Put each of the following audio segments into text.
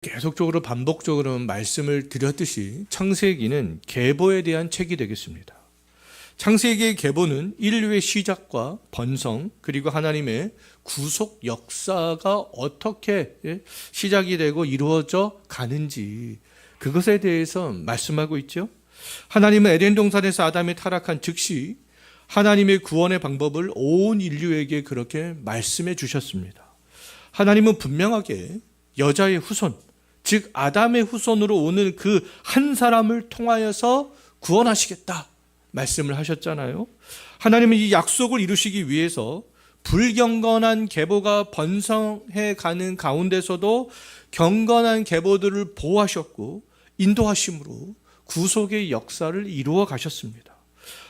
계속적으로 반복적으로 말씀을 드렸듯이 창세기는 계보에 대한 책이 되겠습니다. 창세기의 계보는 인류의 시작과 번성 그리고 하나님의 구속 역사가 어떻게 시작이 되고 이루어져 가는지 그것에 대해서 말씀하고 있죠. 하나님은 에덴 동산에서 아담이 타락한 즉시 하나님의 구원의 방법을 온 인류에게 그렇게 말씀해 주셨습니다. 하나님은 분명하게 여자의 후손, 즉 아담의 후손으로 오는 그 한 사람을 통하여서 구원하시겠다 말씀을 하셨잖아요. 하나님은 이 약속을 이루시기 위해서 불경건한 계보가 번성해 가는 가운데서도 경건한 계보들을 보호하셨고 인도하심으로 구속의 역사를 이루어 가셨습니다.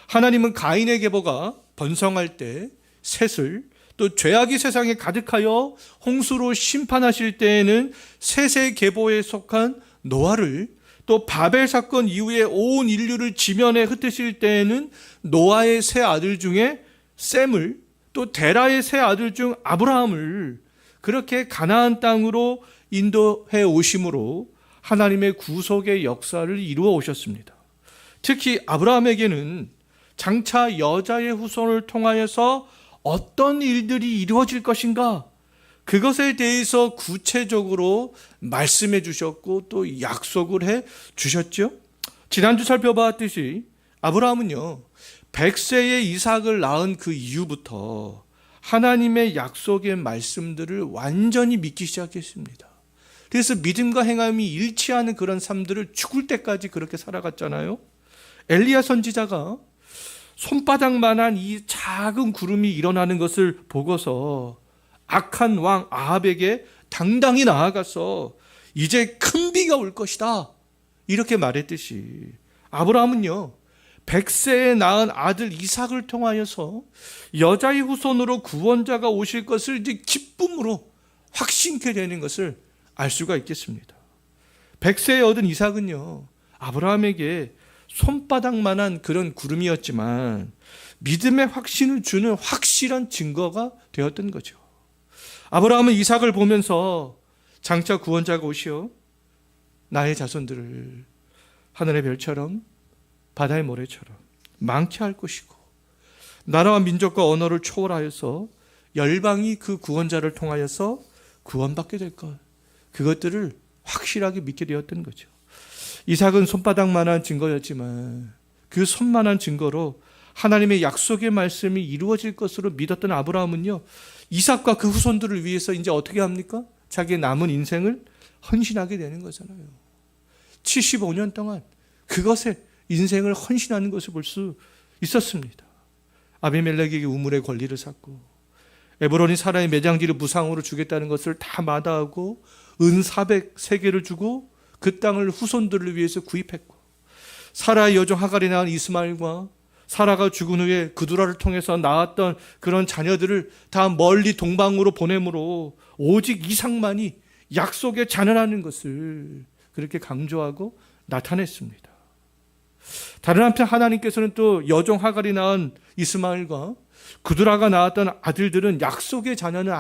하나님은 가인의 계보가 번성할 때 셋을, 또 죄악이 세상에 가득하여 홍수로 심판하실 때에는 셋의 계보에 속한 노아를, 또 바벨 사건 이후에 온 인류를 지면에 흩으실 때에는 노아의 세 아들 중에 셈을, 또 데라의 세 아들 중 아브라함을 그렇게 가나안 땅으로 인도해 오심으로 하나님의 구속의 역사를 이루어 오셨습니다. 특히 아브라함에게는 장차 여자의 후손을 통하여서 어떤 일들이 이루어질 것인가, 그것에 대해서 구체적으로 말씀해 주셨고 또 약속을 해 주셨죠. 지난주 살펴봤듯이 아브라함은요 100세의 이삭을 낳은 그 이후부터 하나님의 약속의 말씀들을 완전히 믿기 시작했습니다. 그래서 믿음과 행함이 일치하는 그런 삶들을 죽을 때까지 그렇게 살아갔잖아요. 엘리야 선지자가 손바닥만한 이 작은 구름이 일어나는 것을 보고서 악한 왕 아합에게 당당히 나아가서 이제 큰 비가 올 것이다 이렇게 말했듯이 아브라함은요 100세에 낳은 아들 이삭을 통하여서 여자의 후손으로 구원자가 오실 것을 이제 기쁨으로 확신케 되는 것을 알 수가 있겠습니다. 100세에 얻은 이삭은요 아브라함에게 손바닥만한 그런 구름이었지만 믿음의 확신을 주는 확실한 증거가 되었던 거죠. 아브라함은 이삭을 보면서 장차 구원자가 오시어 나의 자손들을 하늘의 별처럼 바다의 모래처럼 많게 할 것이고 나라와 민족과 언어를 초월하여서 열방이 그 구원자를 통하여서 구원받게 될 것, 그것들을 확실하게 믿게 되었던 거죠. 이삭은 손바닥만한 증거였지만 그 손만한 증거로 하나님의 약속의 말씀이 이루어질 것으로 믿었던 아브라함은요 이삭과 그 후손들을 위해서 이제 어떻게 합니까? 자기의 남은 인생을 헌신하게 되는 거잖아요. 75년 동안 그것에 인생을 헌신하는 것을 볼 수 있었습니다. 아비멜렉에게 우물의 권리를 샀고 에브론이 사라의 매장지를 무상으로 주겠다는 것을 다 마다하고 은 403개를 주고 그 땅을 후손들을 위해서 구입했고 사라의 여종 하갈이 낳은 이스마엘과 사라가 죽은 후에 그두라를 통해서 낳았던 그런 자녀들을 다 멀리 동방으로 보내므로 오직 이삭만이 약속의 자녀라는 것을 그렇게 강조하고 나타냈습니다. 다른 한편 하나님께서는 또 여종 하갈이 낳은 이스마엘과 그두라가 낳았던 아들들은 약속의 자녀는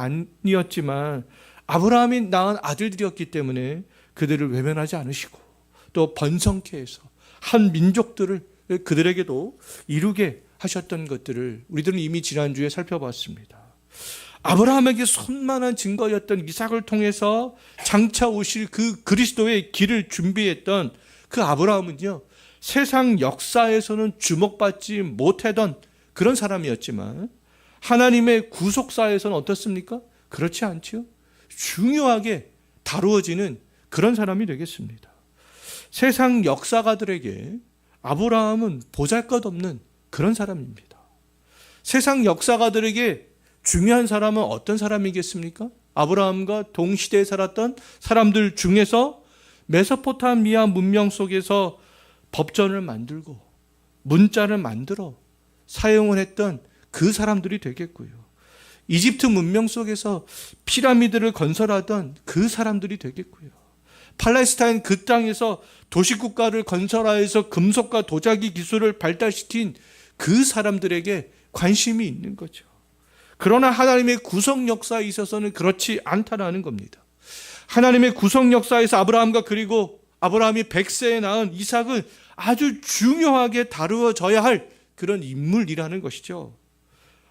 아니었지만 아브라함이 낳은 아들들이었기 때문에 그들을 외면하지 않으시고 또 번성케 해서 한 민족들을 그들에게도 이루게 하셨던 것들을 우리들은 이미 지난주에 살펴봤습니다. 아브라함에게 손만한 증거였던 이삭을 통해서 장차 오실 그 그리스도의 길을 준비했던 그 아브라함은요 세상 역사에서는 주목받지 못하던 그런 사람이었지만 하나님의 구속사에서는 어떻습니까? 그렇지 않지요. 중요하게 다루어지는 그런 사람이 되겠습니다. 세상 역사가들에게 아브라함은 보잘것없는 그런 사람입니다. 세상 역사가들에게 중요한 사람은 어떤 사람이겠습니까? 아브라함과 동시대에 살았던 사람들 중에서 메소포타미아 문명 속에서 법전을 만들고 문자를 만들어 사용을 했던 그 사람들이 되겠고요. 이집트 문명 속에서 피라미드를 건설하던 그 사람들이 되겠고요. 팔레스타인 그 땅에서 도시국가를 건설하여서 금속과 도자기 기술을 발달시킨 그 사람들에게 관심이 있는 거죠. 그러나 하나님의 구속 역사에 있어서는 그렇지 않다라는 겁니다. 하나님의 구속 역사에서 아브라함과 그리고 아브라함이 100세에 낳은 이삭은 아주 중요하게 다루어져야 할 그런 인물이라는 것이죠.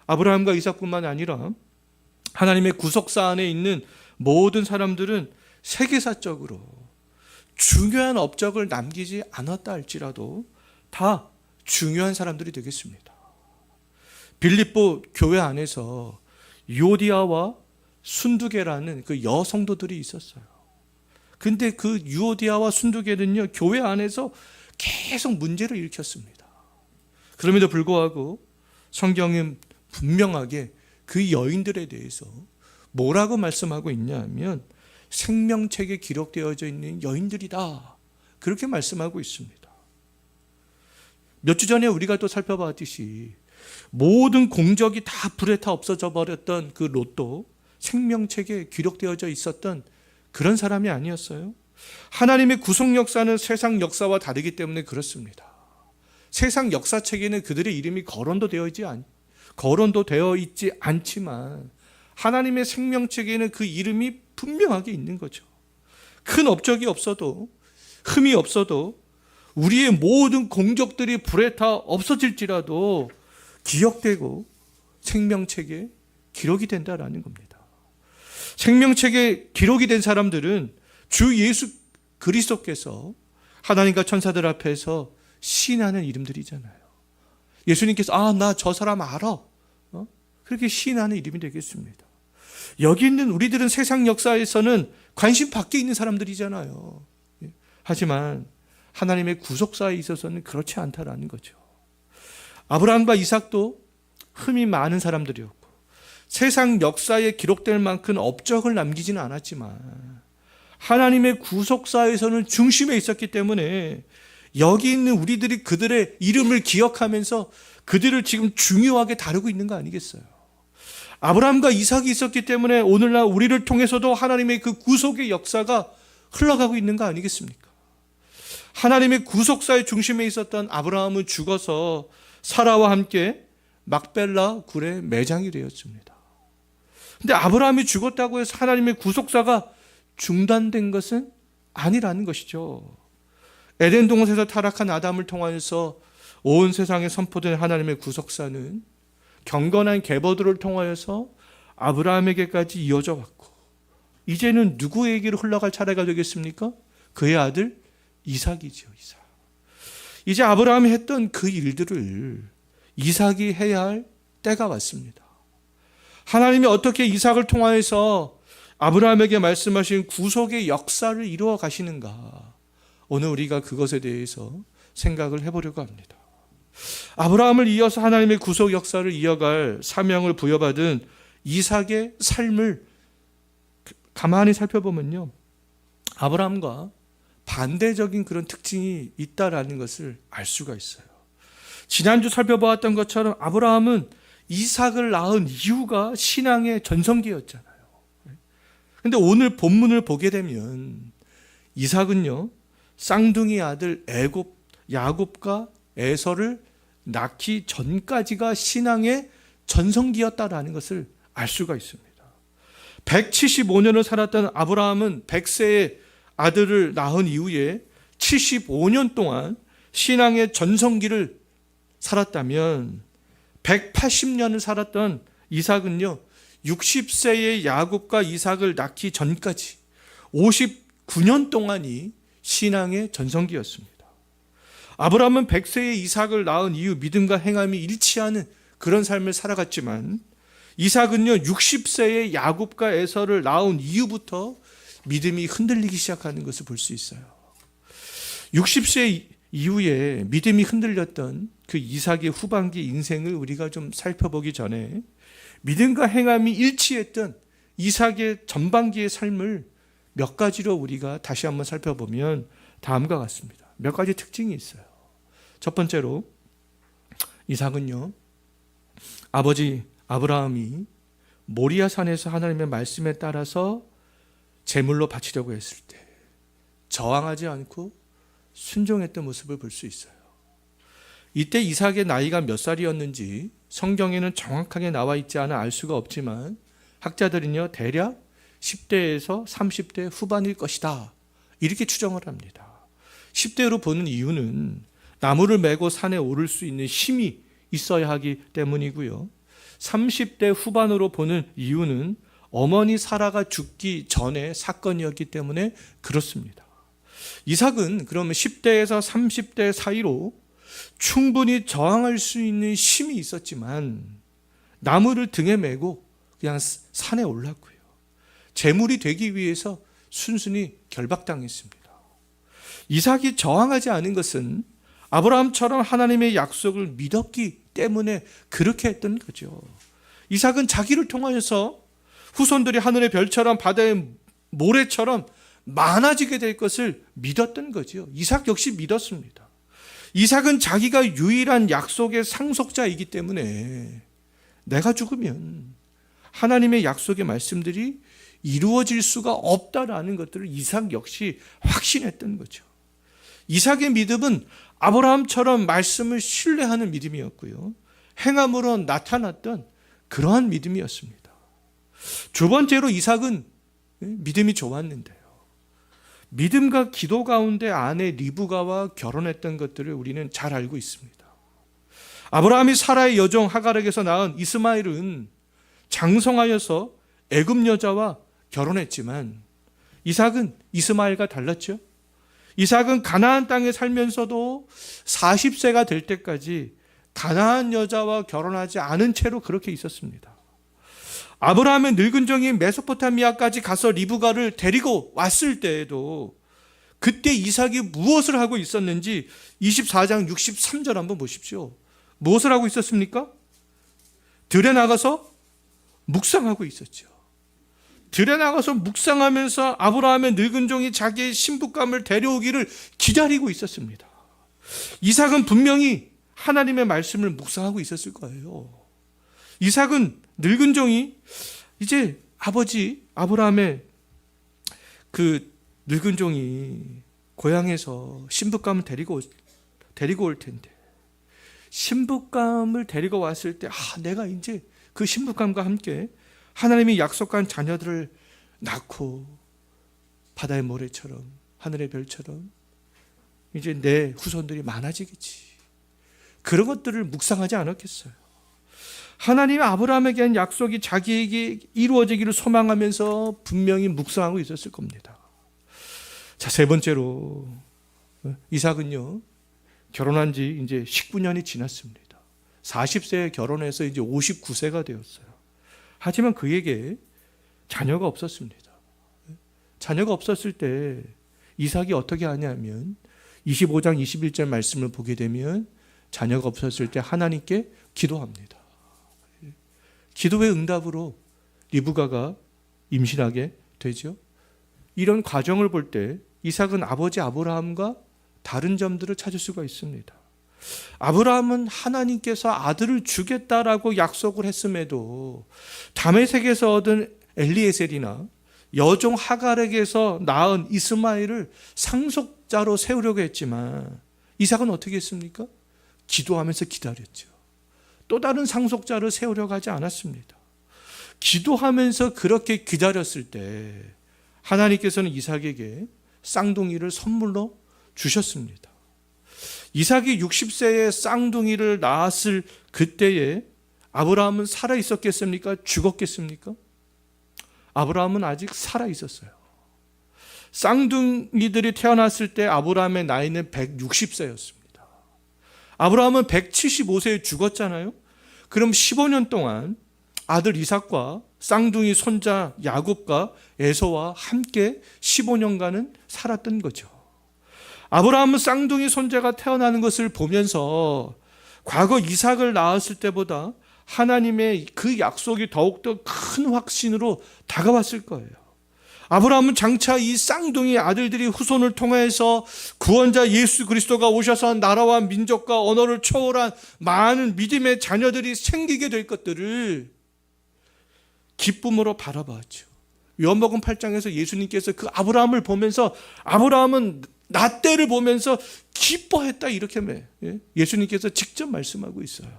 아브라함과 이삭뿐만 아니라 하나님의 구속사 안에 있는 모든 사람들은 세계사적으로 중요한 업적을 남기지 않았다 할지라도 다 중요한 사람들이 되겠습니다. 빌립보 교회 안에서 유오디아와 순두계라는 그 여성도들이 있었어요. 근데 그 유오디아와 순두계는요, 교회 안에서 계속 문제를 일으켰습니다. 그럼에도 불구하고 성경은 분명하게 그 여인들에 대해서 뭐라고 말씀하고 있냐면 생명책에 기록되어져 있는 여인들이다, 그렇게 말씀하고 있습니다. 몇 주 전에 우리가 또 살펴봤듯이 모든 공적이 다 불에 타 없어져 버렸던 그 롯도 생명책에 기록되어져 있었던 그런 사람이 아니었어요. 하나님의 구속 역사는 세상 역사와 다르기 때문에 그렇습니다. 세상 역사책에는 그들의 이름이 거론도 되어 있지 않지만 하나님의 생명책에는 그 이름이 분명하게 있는 거죠. 큰 업적이 없어도, 흠이 없어도, 우리의 모든 공적들이 불에 타 없어질지라도 기억되고 생명책에 기록이 된다라는 겁니다. 생명책에 기록이 된 사람들은 주 예수 그리스도께서 하나님과 천사들 앞에서 시인하는 이름들이잖아요. 예수님께서 나 저 사람 알아, 그렇게 시인하는 이름이 되겠습니다. 여기 있는 우리들은 세상 역사에서는 관심 밖에 있는 사람들이잖아요. 하지만 하나님의 구속사에 있어서는 그렇지 않다라는 거죠. 아브라함과 이삭도 흠이 많은 사람들이었고 세상 역사에 기록될 만큼 업적을 남기지는 않았지만 하나님의 구속사에서는 중심에 있었기 때문에 여기 있는 우리들이 그들의 이름을 기억하면서 그들을 지금 중요하게 다루고 있는 거 아니겠어요? 아브라함과 이삭이 있었기 때문에 오늘날 우리를 통해서도 하나님의 그 구속의 역사가 흘러가고 있는 거 아니겠습니까? 하나님의 구속사의 중심에 있었던 아브라함은 죽어서 사라와 함께 막벨라 굴에 매장이 되었습니다. 근데 아브라함이 죽었다고 해서 하나님의 구속사가 중단된 것은 아니라는 것이죠. 에덴 동산에서 타락한 아담을 통하여서 온 세상에 선포된 하나님의 구속사는 경건한 계보들을 통하여서 아브라함에게까지 이어져 왔고 이제는 누구에게로 흘러갈 차례가 되겠습니까? 그의 아들 이삭이죠. 이삭. 이제 아브라함이 했던 그 일들을 이삭이 해야 할 때가 왔습니다. 하나님이 어떻게 이삭을 통하여서 아브라함에게 말씀하신 구속의 역사를 이루어 가시는가, 오늘 우리가 그것에 대해서 생각을 해보려고 합니다. 아브라함을 이어서 하나님의 구속 역사를 이어갈 사명을 부여받은 이삭의 삶을 가만히 살펴보면요, 아브라함과 반대적인 그런 특징이 있다라는 것을 알 수가 있어요. 지난주 살펴보았던 것처럼 아브라함은 이삭을 낳은 이유가 신앙의 전성기였잖아요. 그런데 오늘 본문을 보게 되면 이삭은요, 쌍둥이 아들 야곱과 에서를 낳기 전까지가 신앙의 전성기였다라는 것을 알 수가 있습니다. 175년을 살았던 아브라함은 100세의 아들을 낳은 이후에 75년 동안 신앙의 전성기를 살았다면 180년을 살았던 이삭은요, 60세의 야곱과 이삭을 낳기 전까지 59년 동안이 신앙의 전성기였습니다. 아브라함은 100세의 이삭을 낳은 이후 믿음과 행함이 일치하는 그런 삶을 살아갔지만 이삭은요, 60세의 야곱과 에서를 낳은 이후부터 믿음이 흔들리기 시작하는 것을 볼 수 있어요. 60세 이후에 믿음이 흔들렸던 그 이삭의 후반기 인생을 우리가 좀 살펴보기 전에 믿음과 행함이 일치했던 이삭의 전반기의 삶을 몇 가지로 우리가 다시 한번 살펴보면 다음과 같습니다. 몇 가지 특징이 있어요. 첫 번째로 이삭은요, 아버지 아브라함이 모리아 산에서 하나님의 말씀에 따라서 제물로 바치려고 했을 때 저항하지 않고 순종했던 모습을 볼 수 있어요. 이때 이삭의 나이가 몇 살이었는지 성경에는 정확하게 나와 있지 않아 알 수가 없지만 학자들은요, 대략 10대에서 30대 후반일 것이다. 이렇게 추정을 합니다. 10대로 보는 이유는 나무를 메고 산에 오를 수 있는 힘이 있어야 하기 때문이고요. 30대 후반으로 보는 이유는 어머니 사라가 죽기 전의 사건이었기 때문에 그렇습니다. 이삭은 그러면 10대에서 30대 사이로 충분히 저항할 수 있는 힘이 있었지만 나무를 등에 메고 그냥 산에 올랐고요. 제물이 되기 위해서 순순히 결박당했습니다. 이삭이 저항하지 않은 것은 아브라함처럼 하나님의 약속을 믿었기 때문에 그렇게 했던 거죠. 이삭은 자기를 통하여서 후손들이 하늘의 별처럼 바다의 모래처럼 많아지게 될 것을 믿었던 거죠. 이삭 역시 믿었습니다. 이삭은 자기가 유일한 약속의 상속자이기 때문에 내가 죽으면 하나님의 약속의 말씀들이 이루어질 수가 없다라는 것들을 이삭 역시 확신했던 거죠. 이삭의 믿음은 아브라함처럼 말씀을 신뢰하는 믿음이었고요. 행함으로 나타났던 그러한 믿음이었습니다. 두 번째로 이삭은 믿음이 좋았는데요. 믿음과 기도 가운데 아내 리브가와 결혼했던 것들을 우리는 잘 알고 있습니다. 아브라함이 사라의 여종 하갈에게서 낳은 이스마엘은 장성하여서 애굽 여자와 결혼했지만 이삭은 이스마엘과 달랐죠. 이삭은 가나안 땅에 살면서도 40세가 될 때까지 가나안 여자와 결혼하지 않은 채로 그렇게 있었습니다. 아브라함의 늙은 종인 메소포타미아까지 가서 리브가를 데리고 왔을 때에도 그때 이삭이 무엇을 하고 있었는지 24장 63절 한번 보십시오. 무엇을 하고 있었습니까? 들에 나가서 묵상하고 있었죠. 들에 나가서 묵상하면서 아브라함의 늙은 종이 자기의 신부감을 데려오기를 기다리고 있었습니다. 이삭은 분명히 하나님의 말씀을 묵상하고 있었을 거예요. 이삭은 늙은 종이 이제 아버지 아브라함의 그 늙은 종이 고향에서 신부감을 데리고 올 텐데 신부감을 데리고 왔을 때 내가 이제 그 신부감과 함께 하나님이 약속한 자녀들을 낳고 바다의 모래처럼 하늘의 별처럼 이제 내 후손들이 많아지겠지. 그런 것들을 묵상하지 않았겠어요. 하나님이 아브라함에게 한 약속이 자기에게 이루어지기를 소망하면서 분명히 묵상하고 있었을 겁니다. 자, 세 번째로 이삭은요 결혼한 지 이제 19년이 지났습니다. 40세에 결혼해서 이제 59세가 되었어요. 하지만 그에게 자녀가 없었습니다. 자녀가 없었을 때 이삭이 어떻게 하냐면 25장 21절 말씀을 보게 되면 자녀가 없었을 때 하나님께 기도합니다. 기도의 응답으로 리브가가 임신하게 되죠. 이런 과정을 볼 때 이삭은 아버지 아브라함과 다른 점들을 찾을 수가 있습니다. 아브라함은 하나님께서 아들을 주겠다라고 약속을 했음에도 다메섹에서 얻은 엘리에셀이나 여종 하갈에게서 낳은 이스마엘을 상속자로 세우려고 했지만 이삭은 어떻게 했습니까? 기도하면서 기다렸죠. 또 다른 상속자를 세우려고 하지 않았습니다. 기도하면서 그렇게 기다렸을 때 하나님께서는 이삭에게 쌍둥이를 선물로 주셨습니다. 이삭이 60세에 쌍둥이를 낳았을 그때에 아브라함은 살아 있었겠습니까? 죽었겠습니까? 아브라함은 아직 살아 있었어요. 쌍둥이들이 태어났을 때 아브라함의 나이는 160세였습니다. 아브라함은 175세에 죽었잖아요. 그럼 15년 동안 아들 이삭과 쌍둥이 손자 야곱과 에서와 함께 15년간은 살았던 거죠. 아브라함은 쌍둥이 손자가 태어나는 것을 보면서 과거 이삭을 낳았을 때보다 하나님의 그 약속이 더욱더 큰 확신으로 다가왔을 거예요. 아브라함은 장차 이 쌍둥이 아들들이 후손을 통해서 구원자 예수 그리스도가 오셔서 나라와 민족과 언어를 초월한 많은 믿음의 자녀들이 생기게 될 것들을 기쁨으로 바라봤죠. 요한복음 8장에서 예수님께서 그 아브라함을 보면서 아브라함은 나 때를 보면서 기뻐했다 이렇게 예수님께서 직접 말씀하고 있어요.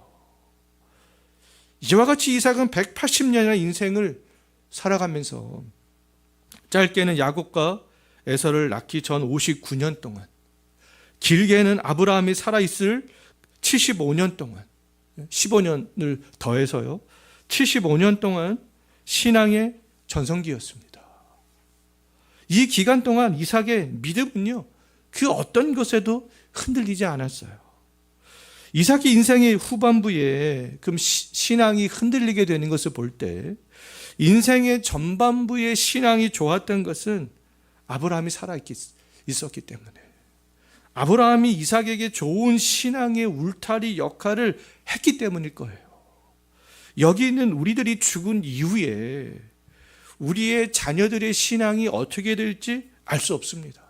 이와 같이 이삭은 180년의 인생을 살아가면서 짧게는 야곱과 에서를 낳기 전 59년 동안, 길게는 아브라함이 살아있을 75년 동안, 15년을 더해서요, 75년 동안 신앙의 전성기였습니다. 이 기간 동안 이삭의 믿음은요, 그 어떤 것에도 흔들리지 않았어요. 이삭의 인생의 후반부에 그 신앙이 흔들리게 되는 것을 볼 때, 인생의 전반부의 신앙이 좋았던 것은 아브라함이 살아있었기 때문에, 아브라함이 이삭에게 좋은 신앙의 울타리 역할을 했기 때문일 거예요. 여기는 우리들이 죽은 이후에 우리의 자녀들의 신앙이 어떻게 될지 알 수 없습니다.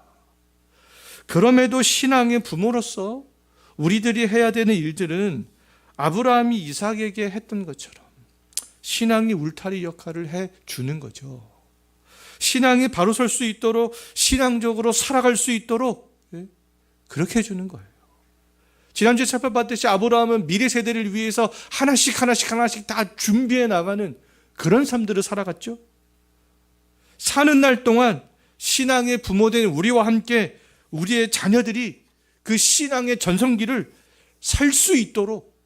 그럼에도 신앙의 부모로서 우리들이 해야 되는 일들은 아브라함이 이삭에게 했던 것처럼 신앙의 울타리 역할을 해주는 거죠. 신앙이 바로 설 수 있도록, 신앙적으로 살아갈 수 있도록 그렇게 해주는 거예요. 지난주에 살펴봤듯이 아브라함은 미래 세대를 위해서 하나씩 다 준비해 나가는 그런 삶들을 살아갔죠. 사는 날 동안 신앙의 부모된 우리와 함께 우리의 자녀들이 그 신앙의 전성기를 살 수 있도록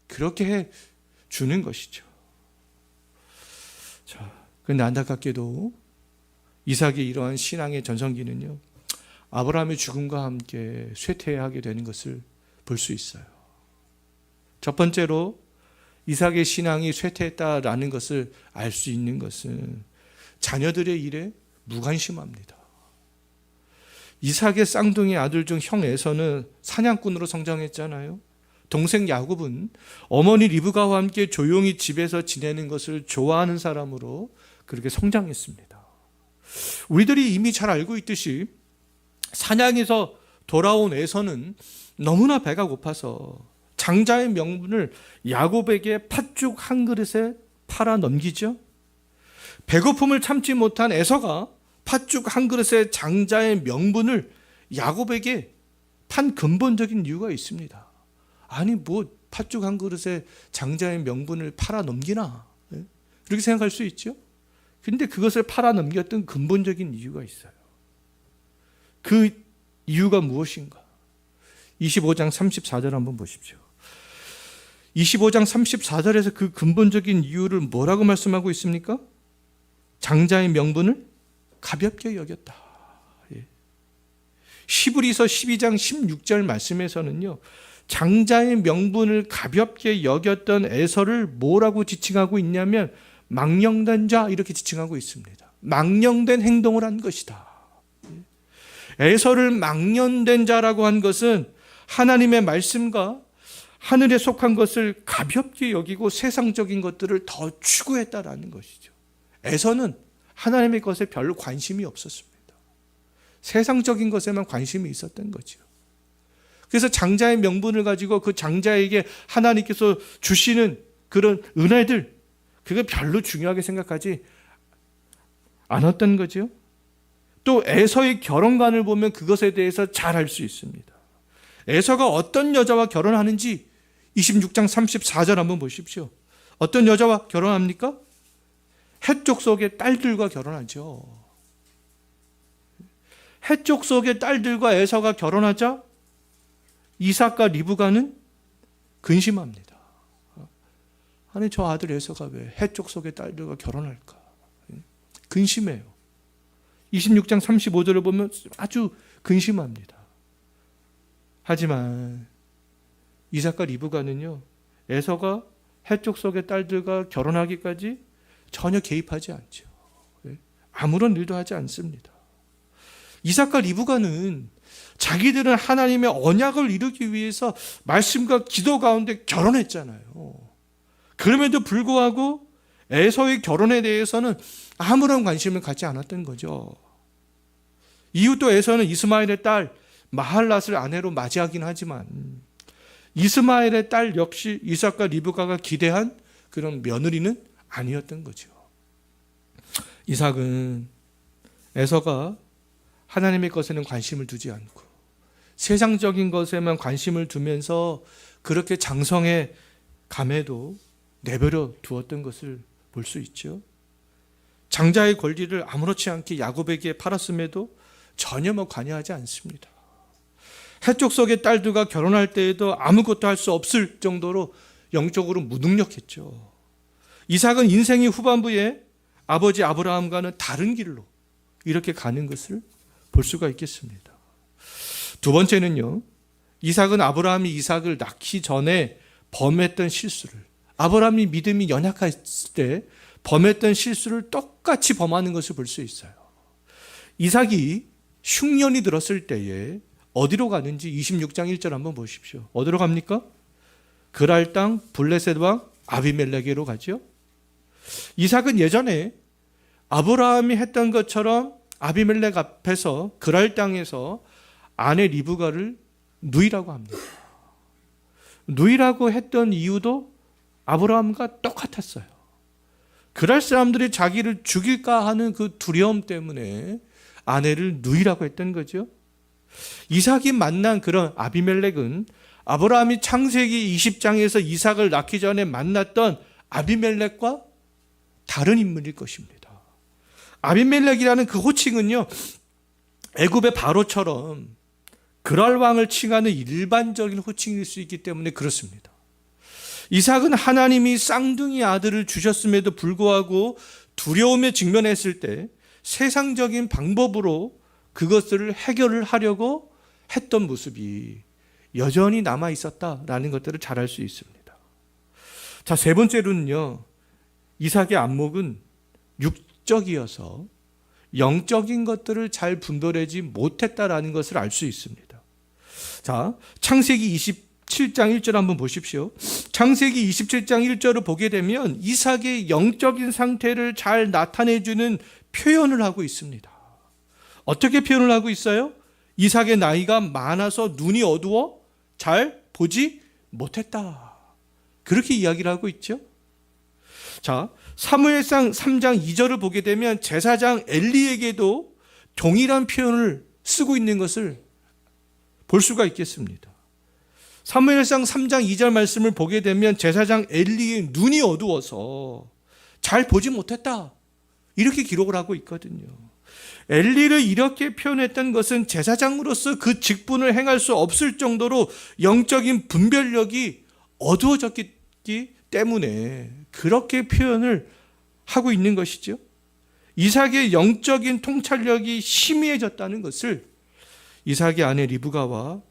그렇게 해 주는 것이죠. 자, 그런데 안타깝게도 이삭의 이러한 신앙의 전성기는요, 아브라함의 죽음과 함께 쇠퇴하게 되는 것을 볼 수 있어요. 첫 번째로 이삭의 신앙이 쇠퇴했다라는 것을 알 수 있는 것은 자녀들의 일에 무관심합니다. 이삭의 쌍둥이 아들 중 형 에서는 사냥꾼으로 성장했잖아요. 동생 야곱은 어머니 리브가와 함께 조용히 집에서 지내는 것을 좋아하는 사람으로 그렇게 성장했습니다. 우리들이 이미 잘 알고 있듯이 사냥에서 돌아온 에서는 너무나 배가 고파서 장자의 명분을 야곱에게 팥죽 한 그릇에 팔아 넘기죠. 배고픔을 참지 못한 에서가 팥죽 한 그릇에 장자의 명분을 야곱에게 판 근본적인 이유가 있습니다. 아니 뭐 팥죽 한 그릇에 장자의 명분을 팔아 넘기나, 그렇게 생각할 수 있죠. 그런데 그것을 팔아 넘겼던 근본적인 이유가 있어요. 그 이유가 무엇인가? 25장 34절 한번 보십시오. 25장 34절에서 그 근본적인 이유를 뭐라고 말씀하고 있습니까? 장자의 명분을 가볍게 여겼다. 히브리서 12장 16절 말씀에서는요, 장자의 명분을 가볍게 여겼던 에서를 뭐라고 지칭하고 있냐면 망령된 자, 이렇게 지칭하고 있습니다. 망령된 행동을 한 것이다. 에서를 망령된 자라고 한 것은 하나님의 말씀과 하늘에 속한 것을 가볍게 여기고 세상적인 것들을 더 추구했다라는 것이죠. 에서는 하나님의 것에 별로 관심이 없었습니다. 세상적인 것에만 관심이 있었던 거죠. 그래서 장자의 명분을 가지고 그 장자에게 하나님께서 주시는 그런 은혜들, 그게 별로 중요하게 생각하지 않았던 거죠. 또 에서의 결혼관을 보면 그것에 대해서 잘 알 수 있습니다. 에서가 어떤 여자와 결혼하는지 26장 34절 한번 보십시오. 어떤 여자와 결혼합니까? 해쪽 속의 딸들과 결혼하죠. 해쪽 속의 딸들과 에서가 결혼하자 이삭과 리브가는 근심합니다. 아니 저 아들 에서가 왜 해쪽 속의 딸들과 결혼할까? 근심해요. 26장 35절을 보면 아주 근심합니다. 하지만 이삭과 리브가는요, 에서가 해쪽 속의 딸들과 결혼하기까지 전혀 개입하지 않죠. 아무런 일도 하지 않습니다. 이삭과 리브가는 자기들은 하나님의 언약을 이루기 위해서 말씀과 기도 가운데 결혼했잖아요. 그럼에도 불구하고 에서의 결혼에 대해서는 아무런 관심을 갖지 않았던 거죠. 이후 또 에서는 이스마엘의 딸 마할랏을 아내로 맞이하긴 하지만 이스마엘의 딸 역시 이삭과 리브가가 기대한 그런 며느리는 아니었던 거죠. 이삭은 에서가 하나님의 것에는 관심을 두지 않고 세상적인 것에만 관심을 두면서 그렇게 장성해 감에도 내버려 두었던 것을 볼 수 있죠. 장자의 권리를 아무렇지 않게 야곱에게 팔았음에도 전혀 관여하지 않습니다. 해족속의 딸들과 결혼할 때에도 아무것도 할 수 없을 정도로 영적으로 무능력했죠. 이삭은 인생의 후반부에 아버지 아브라함과는 다른 길로 이렇게 가는 것을 볼 수가 있겠습니다. 두 번째는요, 이삭은 아브라함이 이삭을 낳기 전에 범했던 실수를, 아브라함이 믿음이 연약했을 때 범했던 실수를 똑같이 범하는 것을 볼 수 있어요. 이삭이 흉년이 들었을 때에 어디로 가는지 26장 1절 한번 보십시오. 어디로 갑니까? 그랄 땅 블레셋 왕 아비멜렉에로 가죠. 이삭은 예전에 아브라함이 했던 것처럼 아비멜렉 앞에서 그랄 땅에서 아내 리브가를 누이라고 합니다. 누이라고 했던 이유도 아브라함과 똑같았어요. 그랄 사람들이 자기를 죽일까 하는 그 두려움 때문에 아내를 누이라고 했던 거죠. 이삭이 만난 그런 아비멜렉은 아브라함이 창세기 20장에서 이삭을 낳기 전에 만났던 아비멜렉과 다른 인물일 것입니다. 아비멜렉이라는 그 호칭은요, 애굽의 바로처럼 그랄 왕을 칭하는 일반적인 호칭일 수 있기 때문에 그렇습니다. 이삭은 하나님이 쌍둥이 아들을 주셨음에도 불구하고 두려움에 직면했을 때 세상적인 방법으로 그것을 해결을 하려고 했던 모습이 여전히 남아 있었다라는 것들을 잘 알 수 있습니다. 자, 세 번째로는요, 이삭의 안목은 육적이어서 영적인 것들을 잘 분별하지 못했다라는 것을 알 수 있습니다. 자, 창세기 27장 1절 한번 보십시오. 창세기 27장 1절을 보게 되면 이삭의 영적인 상태를 잘 나타내주는 표현을 하고 있습니다. 어떻게 표현을 하고 있어요? 이삭의 나이가 많아서 눈이 어두워 잘 보지 못했다. 그렇게 이야기를 하고 있죠. 자, 사무엘상 3장 2절을 보게 되면 제사장 엘리에게도 동일한 표현을 쓰고 있는 것을 볼 수가 있겠습니다. 사무엘상 3장 2절 말씀을 보게 되면 제사장 엘리의 눈이 어두워서 잘 보지 못했다. 이렇게 기록을 하고 있거든요. 엘리를 이렇게 표현했던 것은 제사장으로서 그 직분을 행할 수 없을 정도로 영적인 분별력이 어두워졌기 때문에 그렇게 표현을 하고 있는 것이죠. 이삭의 영적인 통찰력이 희미해졌다는 것을 이삭의 아내 리브가와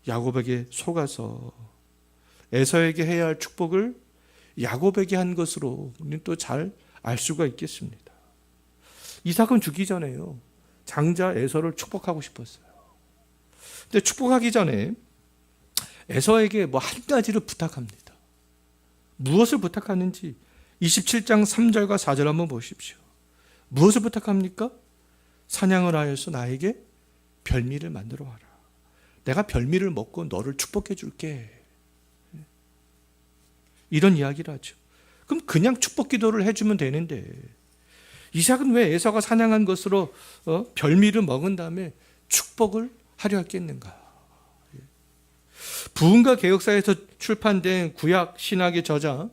야곱에게 속아서 에서에게 해야 할 축복을 야곱에게 한 것으로 우리는 또 잘 알 수가 있겠습니다. 이삭은 죽기 전에요, 장자 에서를 축복하고 싶었어요. 근데 축복하기 전에 에서에게 한 가지를 부탁합니다. 무엇을 부탁하는지 27장 3절과 4절 한번 보십시오. 무엇을 부탁합니까? 사냥을 하여서 나에게 별미를 만들어 와라. 내가 별미를 먹고 너를 축복해 줄게. 이런 이야기를 하죠. 그럼 그냥 축복 기도를 해주면 되는데 이삭은 왜 에서가 사냥한 것으로 별미를 먹은 다음에 축복을 하려 했겠는가? 부흥과 개혁사에서 출판된 구약 신학의 저자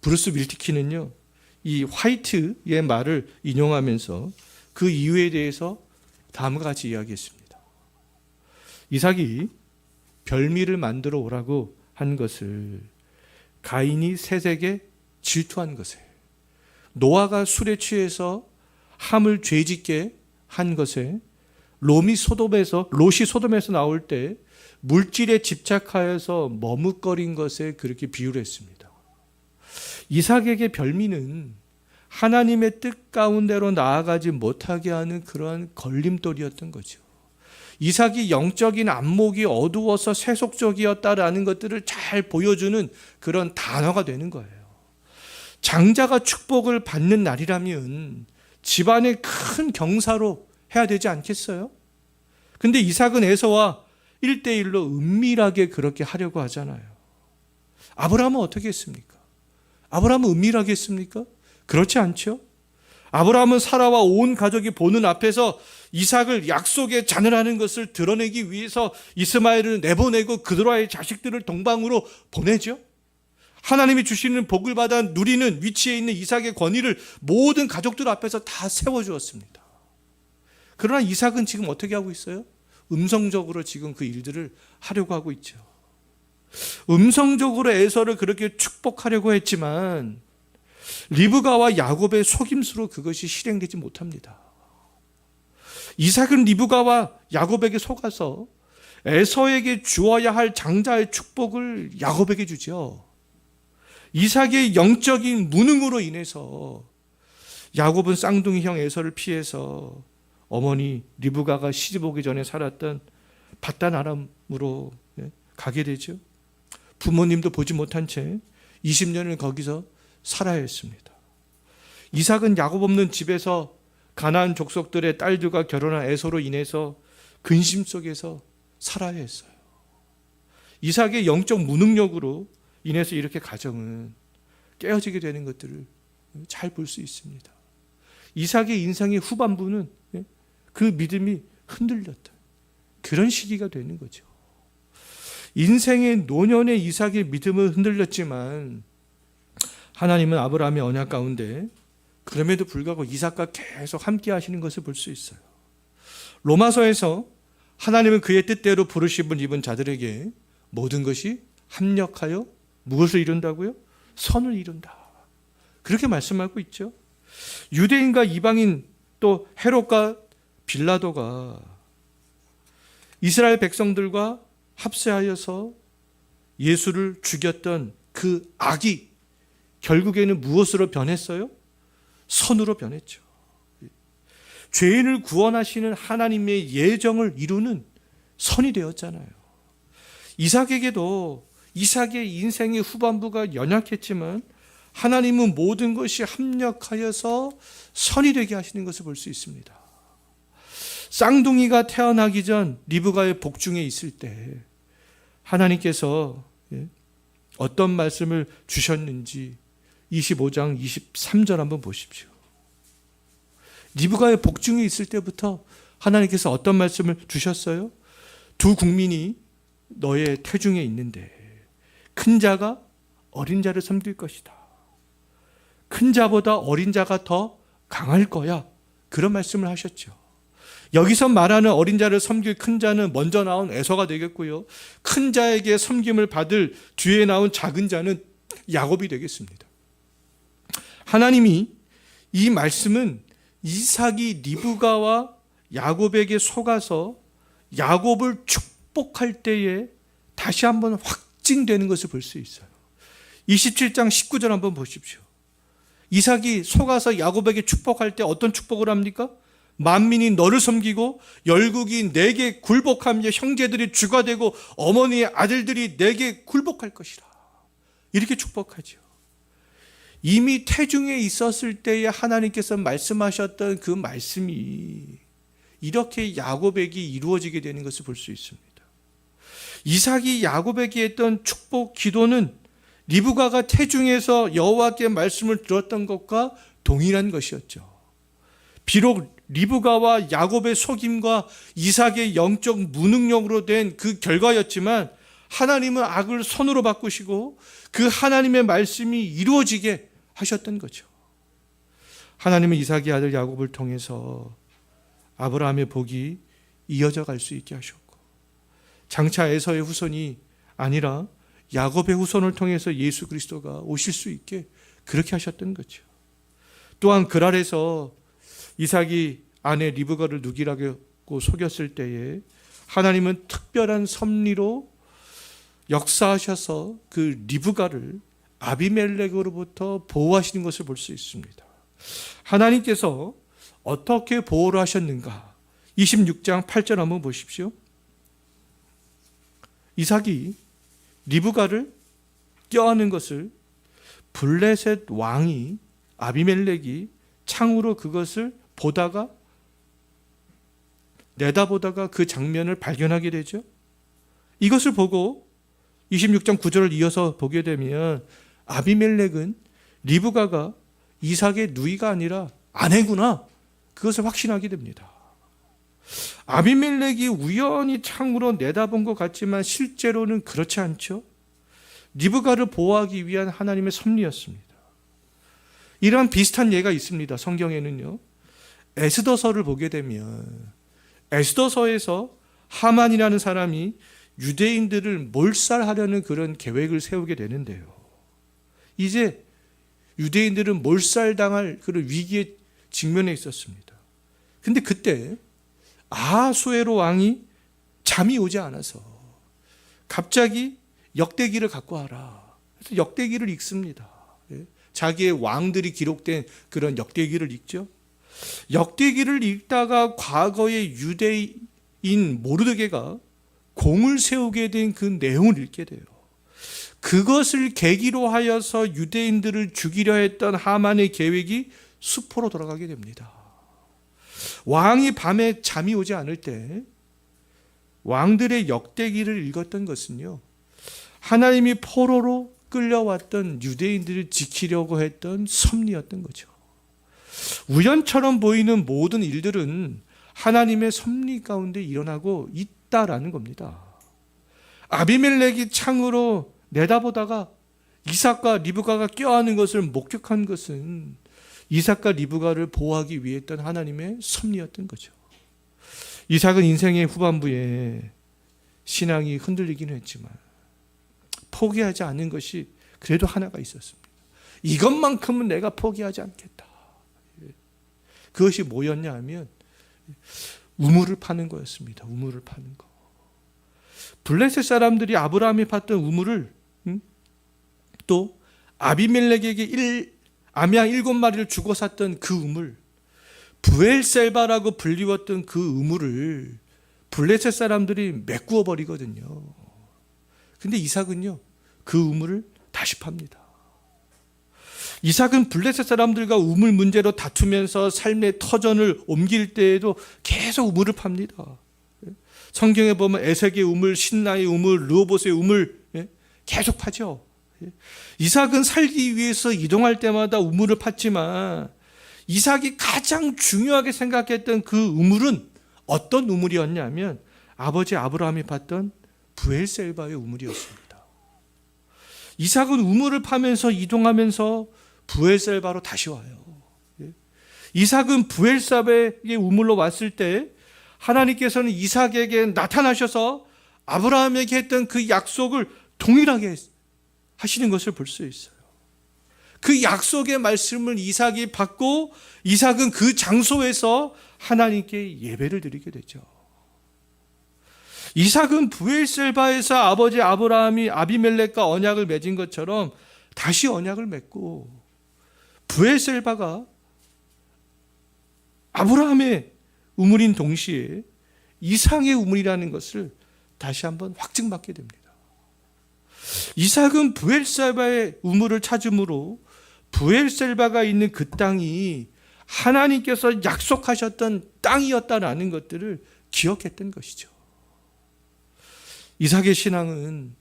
브루스 밀티키는요, 이 화이트의 말을 인용하면서 그 이유에 대해서 다음과 같이 이야기했습니다. 이삭이 별미를 만들어 오라고 한 것을 가인이 셋에게 질투한 것에, 노아가 술에 취해서 함을 죄짓게 한 것에, 롯이 소돔에서 나올 때 물질에 집착하여서 머뭇거린 것에 그렇게 비유를 했습니다. 이삭에게 별미는 하나님의 뜻 가운데로 나아가지 못하게 하는 그러한 걸림돌이었던 거죠. 이삭이 영적인 안목이 어두워서 세속적이었다라는 것들을 잘 보여주는 그런 단어가 되는 거예요. 장자가 축복을 받는 날이라면 집안의 큰 경사로 해야 되지 않겠어요? 근데 이삭은 에서와 1대1로 은밀하게 그렇게 하려고 하잖아요. 아브라함은 어떻게 했습니까? 아브라함은 은밀하게 했습니까? 그렇지 않죠? 아브라함은 사라와 온 가족이 보는 앞에서 이삭을 약속의 자녀라는 것을 드러내기 위해서 이스마엘을 내보내고 그들과의 자식들을 동방으로 보내죠. 하나님이 주시는 복을 받아 누리는 위치에 있는 이삭의 권위를 모든 가족들 앞에서 다 세워주었습니다. 그러나 이삭은 지금 어떻게 하고 있어요? 음성적으로 지금 그 일들을 하려고 하고 있죠. 음성적으로 에서를 그렇게 축복하려고 했지만 리브가와 야곱의 속임수로 그것이 실행되지 못합니다. 이삭은 리브가와 야곱에게 속아서 에서에게 주어야 할 장자의 축복을 야곱에게 주죠. 이삭의 영적인 무능으로 인해서 야곱은 쌍둥이 형 에서를 피해서 어머니 리브가가 시집 오기 전에 살았던 밧단 아람으로 가게 되죠. 부모님도 보지 못한 채 20년을 거기서 살아야 했습니다. 이삭은 야곱 없는 집에서 가나안 족속들의 딸들과 결혼한 에서로 인해서 근심 속에서 살아야 했어요. 이삭의 영적 무능력으로 인해서 이렇게 가정은 깨어지게 되는 것들을 잘 볼 수 있습니다. 이삭의 인생의 후반부는 그 믿음이 흔들렸다. 그런 시기가 되는 거죠. 인생의 노년의 이삭의 믿음은 흔들렸지만 하나님은 아브라함의 언약 가운데 그럼에도 불구하고 이삭과 계속 함께 하시는 것을 볼 수 있어요. 로마서에서 하나님은 그의 뜻대로 부르심을 입은 자들에게 모든 것이 합력하여 무엇을 이룬다고요? 선을 이룬다. 그렇게 말씀하고 있죠. 유대인과 이방인 또 헤롯과 빌라도가 이스라엘 백성들과 합세하여서 예수를 죽였던 그 악이 결국에는 무엇으로 변했어요? 선으로 변했죠. 죄인을 구원하시는 하나님의 예정을 이루는 선이 되었잖아요. 이삭에게도 이삭의 인생의 후반부가 연약했지만 하나님은 모든 것이 합력하여서 선이 되게 하시는 것을 볼 수 있습니다. 쌍둥이가 태어나기 전 리브가의 복중에 있을 때 하나님께서 어떤 말씀을 주셨는지 25장 23절 한번 보십시오. 리브가의 복중에 있을 때부터 하나님께서 어떤 말씀을 주셨어요? 두 국민이 너의 태중에 있는데 큰 자가 어린 자를 섬길 것이다. 큰 자보다 어린 자가 더 강할 거야. 그런 말씀을 하셨죠. 여기서 말하는 어린 자를 섬길 큰 자는 먼저 나온 에서가 되겠고요. 큰 자에게 섬김을 받을 뒤에 나온 작은 자는 야곱이 되겠습니다. 하나님이 이 말씀은 이삭이 리브가와 야곱에게 속아서 야곱을 축복할 때에 다시 한번 확증되는 것을 볼 수 있어요. 27장 19절 한번 보십시오. 이삭이 속아서 야곱에게 축복할 때 어떤 축복을 합니까? 만민이 너를 섬기고 열국이 내게 굴복하며 형제들이 주가 되고 어머니의 아들들이 내게 굴복할 것이라. 이렇게 축복하죠. 이미 태중에 있었을 때에 하나님께서 말씀하셨던 그 말씀이 이렇게 야곱에게 이루어지게 되는 것을 볼 수 있습니다. 이삭이 야곱에게 했던 축복 기도는 리브가가 태중에서 여호와께 말씀을 들었던 것과 동일한 것이었죠. 비록 리브가와 야곱의 속임과 이삭의 영적 무능력으로 된 그 결과였지만 하나님은 악을 선으로 바꾸시고 그 하나님의 말씀이 이루어지게 하셨던 거죠. 하나님은 이삭의 아들 야곱을 통해서 아브라함의 복이 이어져 갈 수 있게 하셨고 장차 에서의 후손이 아니라 야곱의 후손을 통해서 예수 그리스도가 오실 수 있게 그렇게 하셨던 거죠. 또한 그랄에서 이삭이 아내 리브가를 누기라고 속였을 때에 하나님은 특별한 섭리로 역사하셔서 그 리브가를 아비멜렉으로부터 보호하시는 것을 볼 수 있습니다. 하나님께서 어떻게 보호를 하셨는가? 26장 8절 한번 보십시오. 이삭이 리브가를 껴안은 것을 블레셋 왕이 아비멜렉이 창으로 그것을 내다보다가 그 장면을 발견하게 되죠. 이것을 보고 26장 9절을 이어서 보게 되면 아비멜렉은 리브가가 이삭의 누이가 아니라 아내구나, 그것을 확신하게 됩니다. 아비멜렉이 우연히 창으로 내다본 것 같지만 실제로는 그렇지 않죠. 리브가를 보호하기 위한 하나님의 섭리였습니다. 이러한 비슷한 예가 있습니다. 성경에는요. 에스더서를 보게 되면 에스더서에서 하만이라는 사람이 유대인들을 몰살하려는 그런 계획을 세우게 되는데요. 이제 유대인들은 몰살당할 그런 위기에 직면해 있었습니다. 근데 그때 아하수에로 왕이 잠이 오지 않아서 갑자기 역대기를 갖고 와라. 그래서 역대기를 읽습니다. 자기의 왕들이 기록된 그런 역대기를 읽죠. 역대기를 읽다가 과거의 유대인 모르드게가 공을 세우게 된 그 내용을 읽게 돼요. 그것을 계기로 하여서 유대인들을 죽이려 했던 하만의 계획이 수포로 돌아가게 됩니다. 왕이 밤에 잠이 오지 않을 때 왕들의 역대기를 읽었던 것은요, 하나님이 포로로 끌려왔던 유대인들을 지키려고 했던 섭리였던 거죠. 우연처럼 보이는 모든 일들은 하나님의 섭리 가운데 일어나고 있다라는 겁니다. 아비멜렉이 창으로 내다보다가 이삭과 리브가가 껴안은 것을 목격한 것은 이삭과 리브가를 보호하기 위해 했던 하나님의 섭리였던 거죠. 이삭은 인생의 후반부에 신앙이 흔들리기는 했지만 포기하지 않은 것이 그래도 하나가 있었습니다. 이것만큼은 내가 포기하지 않겠다. 그것이 뭐였냐 하면 우물을 파는 거였습니다. 우물을 파는 거. 블레셋 사람들이 아브라함이 팠던 우물을 또 아비멜렉에게 암양 7마리를 주고 샀던 그 우물, 부엘셀바라고 불리웠던 그 우물을 블레셋 사람들이 메꾸어 버리거든요. 근데 이삭은요, 그 우물을 다시 팝니다. 이삭은 블레셋 사람들과 우물 문제로 다투면서 삶의 터전을 옮길 때에도 계속 우물을 팝니다. 성경에 보면 에색의 우물, 신나의 우물, 르호봇의 우물 계속 파죠. 이삭은 살기 위해서 이동할 때마다 우물을 팠지만 이삭이 가장 중요하게 생각했던 그 우물은 어떤 우물이었냐면 아버지 아브라함이 팠던 부엘셀바의 우물이었습니다. 이삭은 우물을 파면서 이동하면서 부엘셀바로 다시 와요. 이삭은 부엘셀바의 우물로 왔을 때 하나님께서는 이삭에게 나타나셔서 아브라함에게 했던 그 약속을 동일하게 하시는 것을 볼 수 있어요. 그 약속의 말씀을 이삭이 받고 이삭은 그 장소에서 하나님께 예배를 드리게 되죠. 이삭은 부엘셀바에서 아버지 아브라함이 아비멜렉과 언약을 맺은 것처럼 다시 언약을 맺고 부엘셀바가 아브라함의 우물인 동시에 이삭의 우물이라는 것을 다시 한번 확증받게 됩니다. 이삭은 부엘셀바의 우물을 찾음으로 부엘셀바가 있는 그 땅이 하나님께서 약속하셨던 땅이었다라는 것들을 기억했던 것이죠. 이삭의 신앙은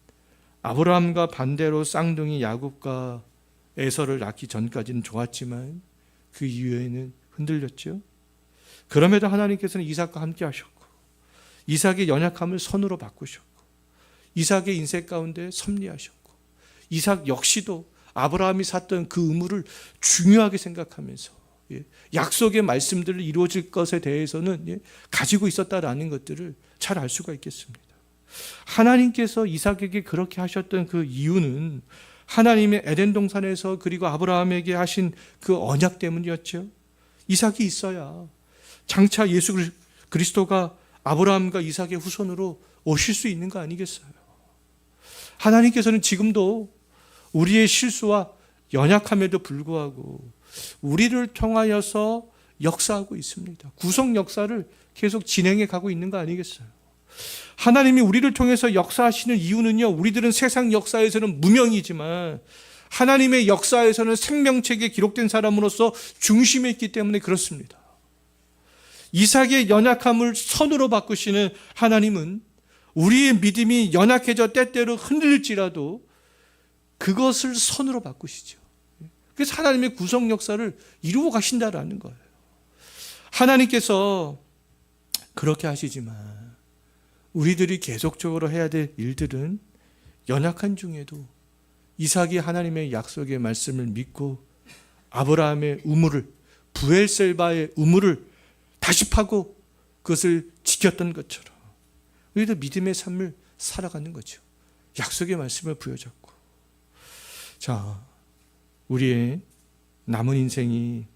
아브라함과 반대로 쌍둥이 야곱과 에서를 낳기 전까지는 좋았지만 그 이후에는 흔들렸죠. 그럼에도 하나님께서는 이삭과 함께 하셨고 이삭의 연약함을 선으로 바꾸셨고 이삭의 인생 가운데 섭리하셨고 이삭 역시도 아브라함이 샀던 그 의무를 중요하게 생각하면서 약속의 말씀들을 이루어질 것에 대해서는 가지고 있었다라는 것들을 잘 알 수가 있겠습니다. 하나님께서 이삭에게 그렇게 하셨던 그 이유는 하나님의 에덴 동산에서 그리고 아브라함에게 하신 그 언약 때문이었죠. 이삭이 있어야 장차 예수 그리스도가 아브라함과 이삭의 후손으로 오실 수 있는 거 아니겠어요? 하나님께서는 지금도 우리의 실수와 연약함에도 불구하고 우리를 통하여서 역사하고 있습니다. 구속 역사를 계속 진행해 가고 있는 거 아니겠어요? 하나님이 우리를 통해서 역사하시는 이유는요, 우리들은 세상 역사에서는 무명이지만 하나님의 역사에서는 생명책에 기록된 사람으로서 중심에 있기 때문에 그렇습니다. 이삭의 연약함을 선으로 바꾸시는 하나님은 우리의 믿음이 연약해져 때때로 흔들릴지라도 그것을 선으로 바꾸시죠. 그래서 하나님의 구속 역사를 이루어 가신다라는 거예요. 하나님께서 그렇게 하시지만 우리들이 계속적으로 해야 될 일들은 연약한 중에도 이삭이 하나님의 약속의 말씀을 믿고 아브라함의 우물을, 부엘셀바의 우물을 다시 파고 그것을 지켰던 것처럼 우리도 믿음의 삶을 살아가는 거죠. 약속의 말씀을 부여잡고. 자, 우리의 남은 인생이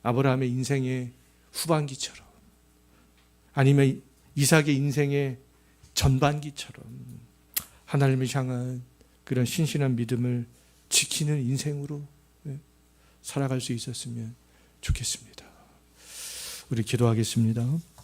아브라함의 인생의 후반기처럼, 아니면 이삭의 인생의 전반기처럼 하나님을 향한 그런 신실한 믿음을 지키는 인생으로 살아갈 수 있었으면 좋겠습니다. 우리 기도하겠습니다.